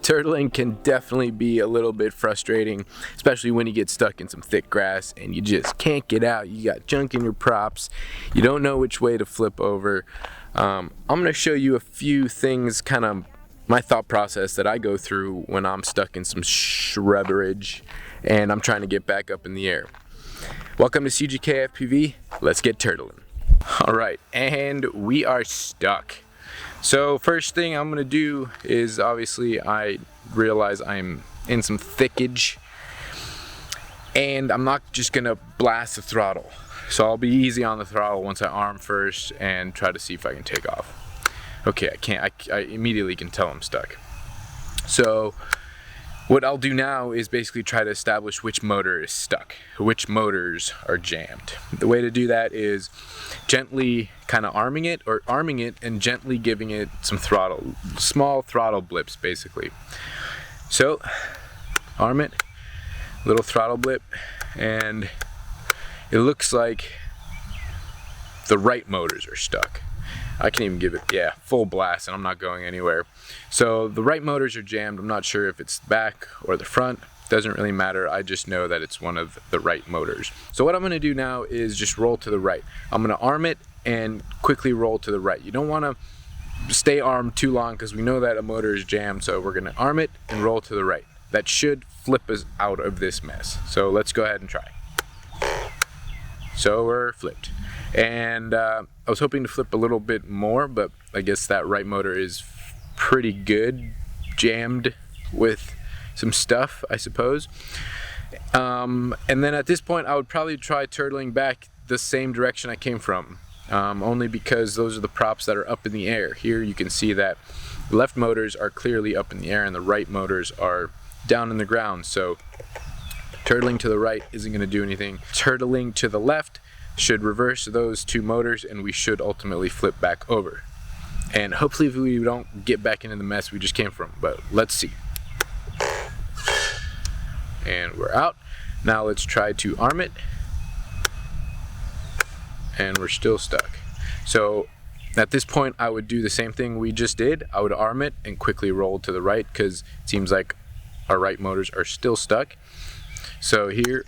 Turtling can definitely be a little bit frustrating, especially when you get stuck in some thick grass and you just can't get out. You got junk in your props, you don't know which way to flip over. I'm going to show you a few things, kind of my thought process that I go through when I'm stuck in some shrubberage and I'm trying to get back up in the air. Welcome to CGK FPV, let's get turtling. Alright, and we are stuck. So first thing I'm gonna do is, obviously I realize I'm in some thickage and I'm not just gonna blast the throttle. So I'll be easy on the throttle once I arm first and try to see if I can take off. Okay, I can't, I immediately can tell I'm stuck. So what I'll do now is basically try to establish which motor is stuck, which motors are jammed. The way to do that is gently kind of arming it and gently giving it some throttle, small throttle blips basically. So arm it, little throttle blip, and it looks like the right motors are stuck. I can even give it, yeah, full blast and I'm not going anywhere. So the right motors are jammed. I'm not sure if it's the back or the front. Doesn't really matter. I just know that it's one of the right motors. So what I'm gonna do now is just roll to the right. I'm gonna arm it and quickly roll to the right. You don't wanna stay armed too long because we know that a motor is jammed. So we're gonna arm it and roll to the right. That should flip us out of this mess. So let's go ahead and try. So we're flipped. And I was hoping to flip a little bit more, but I guess that right motor is pretty good, jammed with some stuff, I suppose. And then at this point, I would probably try turtling back the same direction I came from, only because those are the props that are up in the air. Here you can see that the left motors are clearly up in the air and the right motors are down in the ground. So turtling to the right isn't going to do anything. Turtling to the left should reverse those two motors and we should ultimately flip back over. And hopefully we don't get back into the mess we just came from, but let's see. And we're out. Now let's try to arm it. And we're still stuck. So at this point I would do the same thing we just did. I would arm it and quickly roll to the right because it seems like our right motors are still stuck. So here,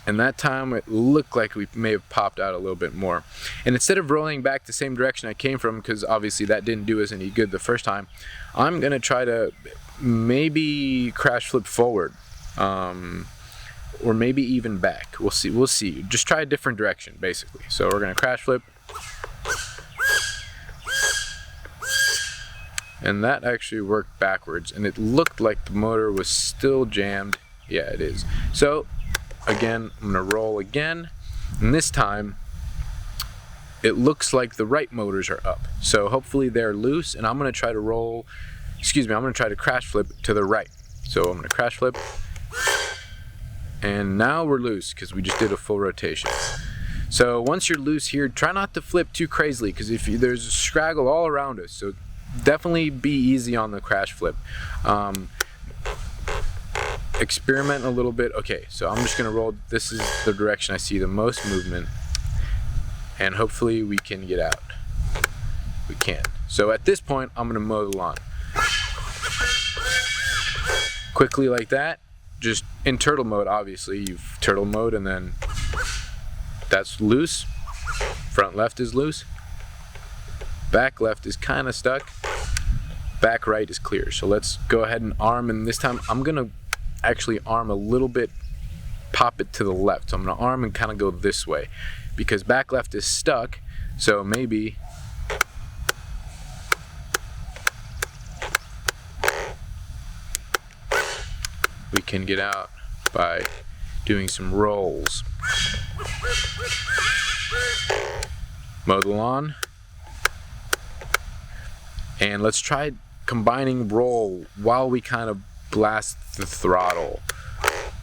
and that time it looked like we may have popped out a little bit more. And instead of rolling back the same direction I came from, because obviously that didn't do us any good the first time, I'm gonna try to maybe crash flip forward, or maybe even back. We'll see. Just try a different direction basically. So we're gonna crash flip, and that actually worked backwards, and it looked like the motor was still jammed. Yeah, it is. So again, I'm gonna roll again, and this time it looks like the right motors are up. So hopefully they're loose, and I'm gonna try to roll, I'm gonna try to crash flip to the right. So I'm gonna crash flip, and now we're loose because we just did a full rotation. So once you're loose here, try not to flip too crazily because if there's a scraggle all around us, so definitely be easy on the crash flip. Experiment a little bit. Okay, so I'm just gonna roll. This is the direction I see the most movement, and hopefully we can get out. We can. So at this point, I'm gonna mow the lawn quickly like that. Just in turtle mode, obviously you've turtle mode, and then that's loose. Front left is loose. Back left is kind of stuck. Back right is clear. So let's go ahead and arm, and this time I'm gonna actually arm a little bit, pop it to the left. So I'm gonna arm and kind of go this way because back left is stuck. So maybe we can get out by doing some rolls. Mow the lawn, and let's try combining roll while we kind of blast the throttle.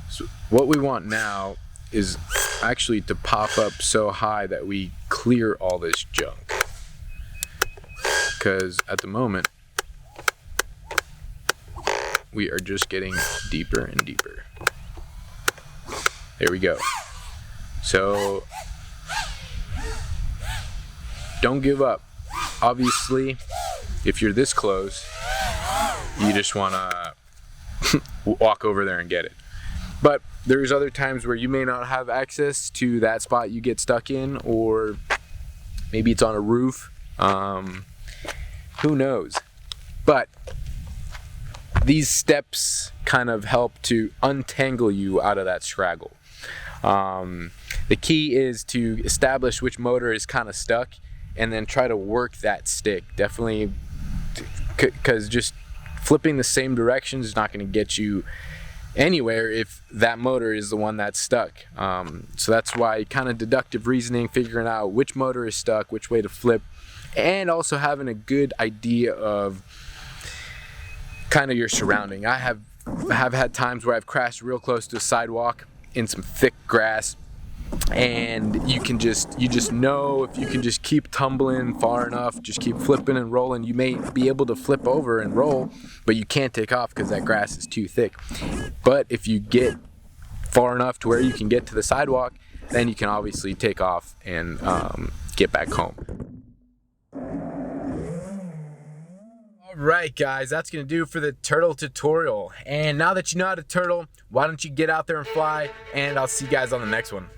So what we want now is actually to pop up so high that we clear all this junk, because at the moment we are just getting deeper and deeper. There we go. So don't give up. Obviously, if you're this close, you just want to walk over there and get it. But there's other times where you may not have access to that spot you get stuck in, or maybe it's on a roof. Who knows? But these steps kind of help to untangle you out of that scraggle. The key is to establish which motor is kind of stuck and then try to work that stick. Definitely, because just flipping the same direction is not going to get you anywhere if that motor is the one that's stuck. So that's why kind of deductive reasoning, figuring out which motor is stuck, which way to flip, and also having a good idea of kind of your surrounding. I have had times where I've crashed real close to a sidewalk in some thick grass, and you just know if you can just keep tumbling far enough, just keep flipping and rolling, you may be able to flip over and roll, but you can't take off because that grass is too thick. But if you get far enough to where you can get to the sidewalk, then you can obviously take off and get back home. Alright guys, that's going to do for the turtle tutorial. And now that you know how to turtle, why don't you get out there and fly, and I'll see you guys on the next one.